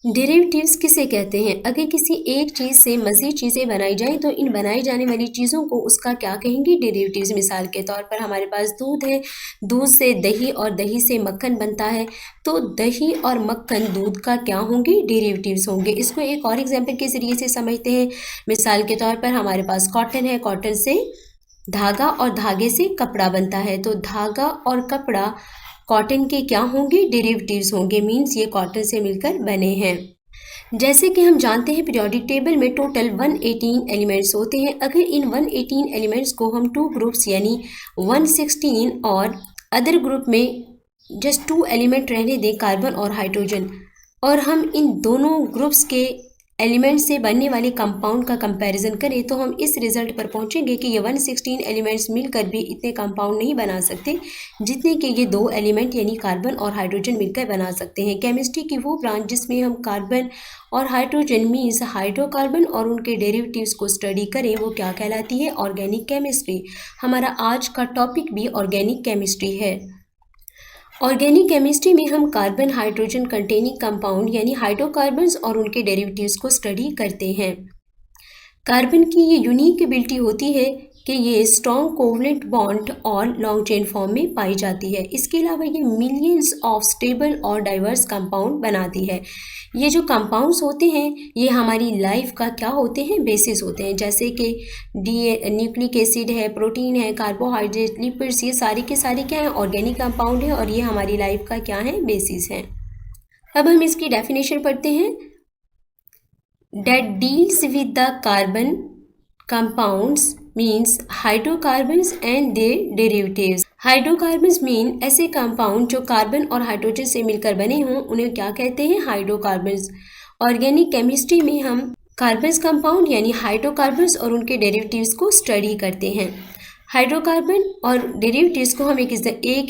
Derivatives किसे कहते हैं? अगर किसी एक चीज़ से मज़ीद चीज़ें बनाई जाएँ तो इन बनाई जाने वाली चीज़ों को उसका क्या कहेंगे? डेरिवेटिव्स। मिसाल के तौर पर हमारे पास दूध है, दूध से दही और दही से मक्खन बनता है, तो दही और मक्खन दूध का क्या होंगे? डेरिवेटिव्स होंगे। इसको एक और एग्जाम्पल के ज़रिए से समझते हैं। मिसाल के तौर पर हमारे पास कॉटन है, कॉटन से धागा और धागे से कपड़ा बनता है, तो धागा और कपड़ा कॉटन के क्या होंगे? डेरिवेटिव्स होंगे। मीन्स ये कॉटन से मिलकर बने हैं। जैसे कि हम जानते हैं पीरियोडिक टेबल में टोटल 118 एलिमेंट्स होते हैं। अगर इन 118 एलिमेंट्स को हम 2 ग्रुप्स यानी 116 और अदर ग्रुप में जस्ट 2 एलिमेंट रहने दें, कार्बन और हाइड्रोजन, और हम इन दोनों ग्रुप्स के एलिमेंट से बनने वाले कंपाउंड का कंपैरिजन करें तो हम इस रिजल्ट पर पहुंचेंगे कि ये 116 एलिमेंट्स मिलकर भी इतने कंपाउंड नहीं बना सकते जितने कि ये 2 एलिमेंट यानी कार्बन और हाइड्रोजन मिलकर बना सकते हैं। केमिस्ट्री की वो ब्रांच जिसमें हम कार्बन और हाइड्रोजन मीन्स हाइड्रोकार्बन और उनके डेरिवेटिव्स को स्टडी करें वो क्या कहलाती है? Organic chemistry. हमारा आज का टॉपिक भी ऑर्गेनिक केमिस्ट्री है। ऑर्गेनिक केमिस्ट्री में हम कार्बन हाइड्रोजन कंटेनिंग कंपाउंड यानी हाइड्रोकार्बन्स और उनके डेरिवेटिव्स को स्टडी करते हैं। कार्बन की ये यूनिक एबिलिटी होती है कि ये स्ट्रॉन्ग कोवलेंट बॉन्ड और लॉन्ग चेन फॉर्म में पाई जाती है। इसके अलावा ये मिलियंस ऑफ स्टेबल और डाइवर्स कंपाउंड बनाती है। ये जो कंपाउंड्स होते हैं ये हमारी लाइफ का क्या होते हैं? बेसिस होते हैं। जैसे कि न्यूक्लिक एसिड है, प्रोटीन है, कार्बोहाइड्रेट, लिपिड्स, ये सारे के सारे क्या हैं? ऑर्गेनिक कंपाउंड है और ये हमारी लाइफ का क्या है? बेसिस है। अब हम इसकी डेफिनेशन पढ़ते हैं। That deals with the carbon compounds means hydrocarbons and their derivatives. Hydrocarbons mean ऐसे कंपाउंड जो कार्बन और हाइड्रोजन से मिलकर बने हों, उन्हें क्या कहते हैं? हाइड्रोकार्बन्स। ऑर्गेनिक केमिस्ट्री में हम कार्बन्स कंपाउंड यानी हाइड्रोकार्बन्स और उनके डेरिवेटिव्स को स्टडी करते हैं। हाइड्रोकार्बन और डेरिवेटिव्स को हम एक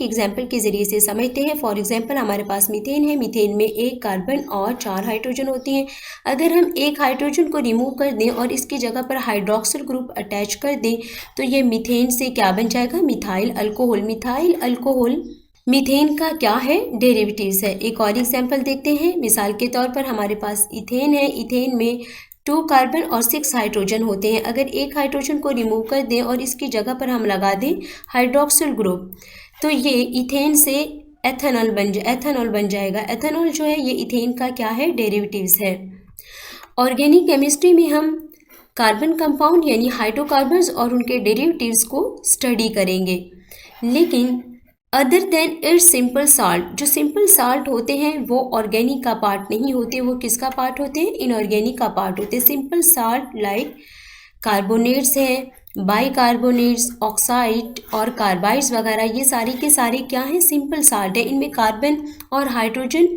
एग्जाम्पल के ज़रिए से समझते हैं। फॉर एग्जाम्पल हमारे पास मीथेन है, मीथेन में 1 कार्बन और 4 हाइड्रोजन होती हैं। अगर हम एक हाइड्रोजन को रिमूव कर दें और इसकी जगह पर हाइड्रोक्सिल ग्रुप अटैच कर दें तो ये मीथेन से क्या बन जाएगा? Methyl alcohol. Methyl alcohol methane का क्या है? डेरिवेटिव्स है। एक और एग्जाम्पल देखते हैं। मिसाल के तौर पर हमारे पास इथेन है, इथेन में 2 कार्बन और 6 हाइड्रोजन होते हैं। अगर एक हाइड्रोजन को रिमूव कर दें और इसकी जगह पर हम लगा दें हाइड्रोक्सिल ग्रुप तो ये इथेन से एथेनॉल बन जाएगा। एथेनॉल जो है ये इथेन का क्या है? डेरिवेटिव्स है। ऑर्गेनिक केमिस्ट्री में हम कार्बन कंपाउंड यानी हाइड्रोकार्बन्स और उनके डेरिवेटिव्स को स्टडी करेंगे, लेकिन other than it's simple salt, जो सिंपल साल्ट होते हैं वो ऑर्गेनिक का पार्ट नहीं होते। वो किसका पार्ट होते हैं? इनऑर्गेनिक का पार्ट होते हैं। सिंपल साल्ट लाइक कार्बोनेट्स हैं, बाइकार्बोनेट्स, ऑक्साइड और कार्बाइड्स वगैरह, ये सारे के सारे क्या हैं? सिंपल साल्ट है। इनमें कार्बन और हाइड्रोजन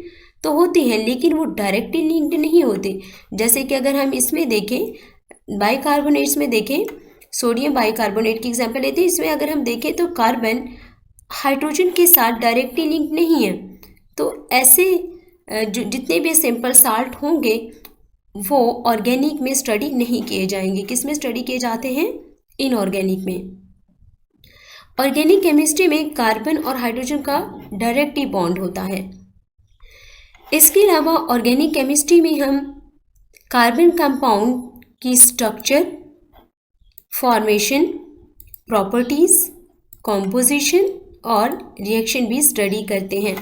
तो होते हैं लेकिन वो डायरेक्टली लिंक्ड नहीं होते। जैसे कि अगर हम इसमें देखें, बाइकार्बोनेट्स में देखें, सोडियम बाइकार्बोनेट की एग्जाम्पल लेते हैं। इसमें अगर हम देखें तो कार्बन हाइड्रोजन के साथ डायरेक्टली लिंक नहीं है। तो ऐसे जो जितने भी सिंपल साल्ट होंगे वो ऑर्गेनिक में स्टडी नहीं किए जाएंगे। किस में स्टडी किए जाते हैं? इनऑर्गेनिक में। ऑर्गेनिक केमिस्ट्री में कार्बन और हाइड्रोजन का डायरेक्टली बॉन्ड होता है। इसके अलावा ऑर्गेनिक केमिस्ट्री में हम कार्बन कंपाउंड की स्ट्रक्चर, फॉर्मेशन, प्रॉपर्टीज़, कॉम्पोजिशन और रिएक्शन भी स्टडी करते हैं।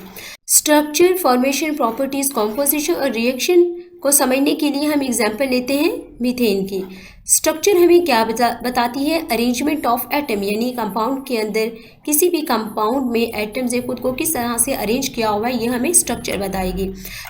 स्ट्रक्चर, फॉर्मेशन, प्रॉपर्टीज़, कॉम्पोजिशन और रिएक्शन को समझने के लिए हम एग्जाम्पल लेते हैं मीथेन की। स्ट्रक्चर हमें क्या बताती है? अरेंजमेंट ऑफ एटम, यानी कंपाउंड के अंदर किसी भी कंपाउंड में एटम्स ने खुद को किस तरह से अरेंज किया हुआ है, ये हमें स्ट्रक्चर बताएगी।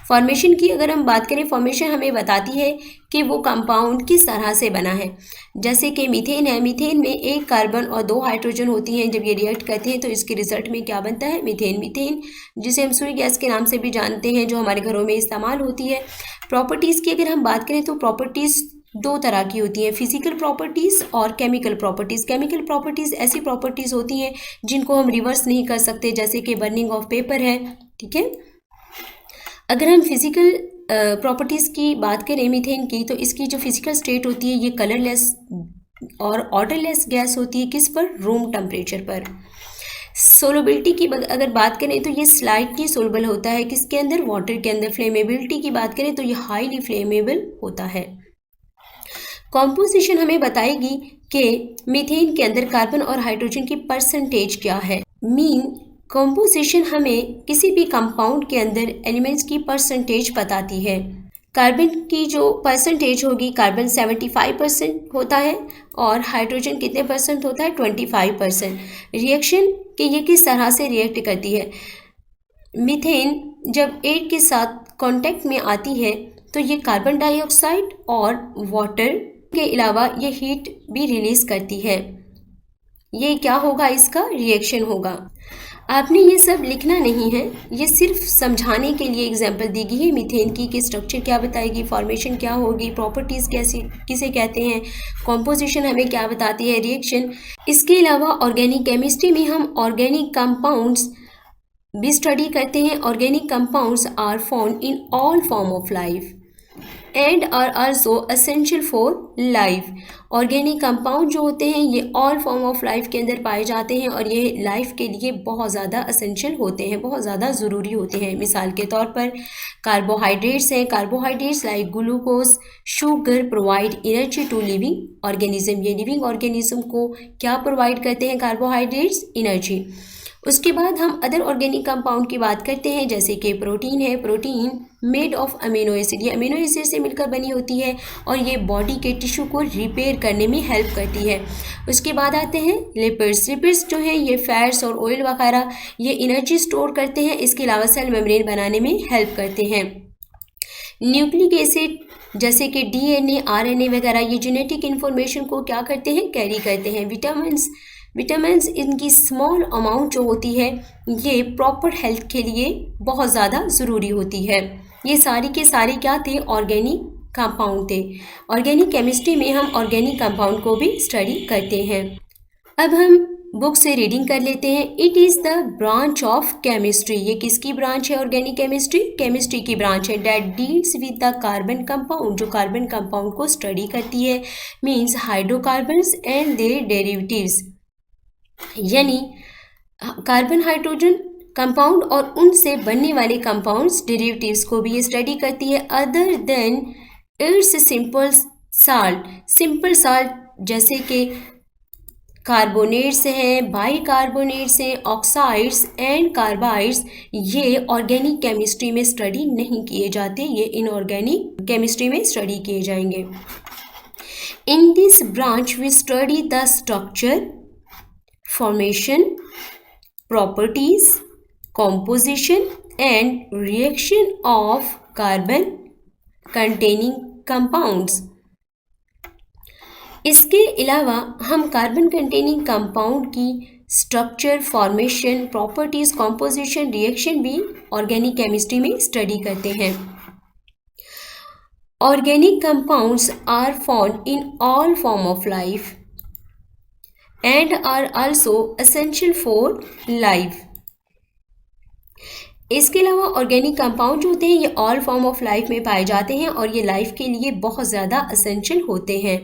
फॉर्मेशन की अगर हम बात करें, फॉर्मेशन हमें बताती है कि वो कंपाउंड किस तरह से बना है। जैसे कि मीथेन है, मीथेन में 1 कार्बन और 2 हाइड्रोजन होती हैं। जब ये रिएक्ट करते हैं तो इसके रिजल्ट में क्या बनता है? मीथेन। मीथेन जिसे हम सूर्य गैस के नाम से भी जानते हैं, जो हमारे घरों में इस्तेमाल होती है। प्रॉपर्टीज़ की अगर हम बात करें तो प्रॉपर्टीज़ 2 तरह की होती हैं, फिजिकल प्रॉपर्टीज़ और केमिकल प्रॉपर्टीज़। केमिकल प्रॉपर्टीज़ ऐसी प्रॉपर्टीज़ होती हैं जिनको हम रिवर्स नहीं कर सकते, जैसे कि बर्निंग ऑफ पेपर है। ठीक है। अगर हम फिजिकल प्रॉपर्टीज़ की बात करें मीथेन की, तो इसकी जो फिजिकल स्टेट होती है ये कलरलेस और ऑर्डरलेस गैस होती है। किस पर? रूम टेम्परेचर पर। सोलबिलिटी की अगर बात करें तो ये स्लाइटली सोलबल होता है, किसके अंदर, वाटर के अंदर। फ्लेमेबिलिटी की बात करें तो ये हाईली फ्लेमेबल होता है। कॉम्पोजिशन हमें बताएगी कि मीथेन के अंदर कार्बन और हाइड्रोजन की परसेंटेज क्या है। मीन कॉम्पोजिशन हमें किसी भी कंपाउंड के अंदर एलिमेंट्स की परसेंटेज बताती है। कार्बन की जो परसेंटेज होगी, कार्बन 75% होता है और हाइड्रोजन कितने परसेंट होता है, 25%। रिएक्शन कि ये किस तरह से रिएक्ट करती है। मीथेन जब एयर के साथ कांटेक्ट में आती है तो ये कार्बन डाइऑक्साइड और वाटर के अलावा ये हीट भी रिलीज करती है। ये क्या होगा, इसका रिएक्शन होगा। आपने ये सब लिखना नहीं है, ये सिर्फ समझाने के लिए एग्जाम्पल दी गई है मीथेन की कि स्ट्रक्चर क्या बताएगी, फॉर्मेशन क्या होगी, प्रॉपर्टीज़ कैसी किसे कहते हैं, कॉम्पोजिशन हमें क्या बताती है, रिएक्शन। इसके अलावा ऑर्गेनिक केमिस्ट्री में हम ऑर्गेनिक कंपाउंड्स भी स्टडी करते हैं। Organic compounds are found in all form of life and are also essential for life. Organic compound जो होते हैं ये ऑल फॉर्म ऑफ लाइफ के अंदर पाए जाते हैं और ये लाइफ के लिए बहुत ज़्यादा असेंशियल होते हैं, बहुत ज़्यादा ज़रूरी होते हैं। मिसाल के तौर पर कार्बोहाइड्रेट्स हैं, carbohydrates like glucose, sugar provide energy to living organism. ये लिविंग ऑर्गेनिज्म को क्या प्रोवाइड करते हैं, कार्बोहाइड्रेट्स, एनर्जी। उसके बाद हम अदर ऑर्गेनिक कंपाउंड की बात करते हैं, जैसे कि प्रोटीन है। Protein made of amino acid, ये अमीनो एसिड से मिलकर बनी होती है और ये बॉडी के टिश्यू को रिपेयर करने में हेल्प करती है। उसके बाद आते हैं लिपिड्स। लिपिड्स जो हैं ये फैट्स और ऑयल वगैरह ये एनर्जी स्टोर करते हैं। इसके अलावा सेल मेम्ब्रेन बनाने में हेल्प करते हैं। न्यूक्लिक एसिड जैसे कि डीएनए, आरएनए वगैरह ये जेनेटिक इन्फॉर्मेशन को क्या करते हैं, कैरी करते हैं। विटामिन्स इनकी स्मॉल अमाउंट जो होती है ये प्रॉपर हेल्थ के लिए बहुत ज़्यादा ज़रूरी होती है। ये सारी के सारे क्या थे, ऑर्गेनिक कंपाउंड थे। ऑर्गेनिक केमिस्ट्री में हम ऑर्गेनिक कंपाउंड को भी स्टडी करते हैं। अब हम बुक से रीडिंग कर लेते हैं। It is the branch of chemistry, ये किसकी ब्रांच है, ऑर्गेनिक केमिस्ट्री, केमिस्ट्री की ब्रांच है। That deals with the carbon compound, जो कार्बन कंपाउंड को स्टडी करती है। Means hydrocarbons and their derivatives, यानी कार्बन हाइड्रोजन कंपाउंड और उनसे बनने वाले कंपाउंड्स डेरिवेटिव्स को भी ये स्टडी करती है। Other than it's simple salt जैसे कि कार्बोनेट्स हैं, बाइकार्बोनेट्स हैं, ऑक्साइड्स एंड कार्बाइड्स, ये ऑर्गेनिक केमिस्ट्री में स्टडी नहीं किए जाते, ये इनऑर्गेनिक केमिस्ट्री में स्टडी किए जाएंगे। In this branch we study the structure, formation, properties, composition and reaction of carbon containing compounds। इसके अलावा हम कार्बन कंटेनिंग कंपाउंड की structure, formation, properties, composition, reaction भी ऑर्गेनिक केमिस्ट्री में स्टडी करते हैं। Organic compounds are found in all form of life and are also essential for life। इसके अलावा ऑर्गेनिक कंपाउंड जो होते हैं ये ऑल फॉर्म ऑफ लाइफ में पाए जाते हैं और ये लाइफ के लिए बहुत ज़्यादा असेंशियल होते हैं।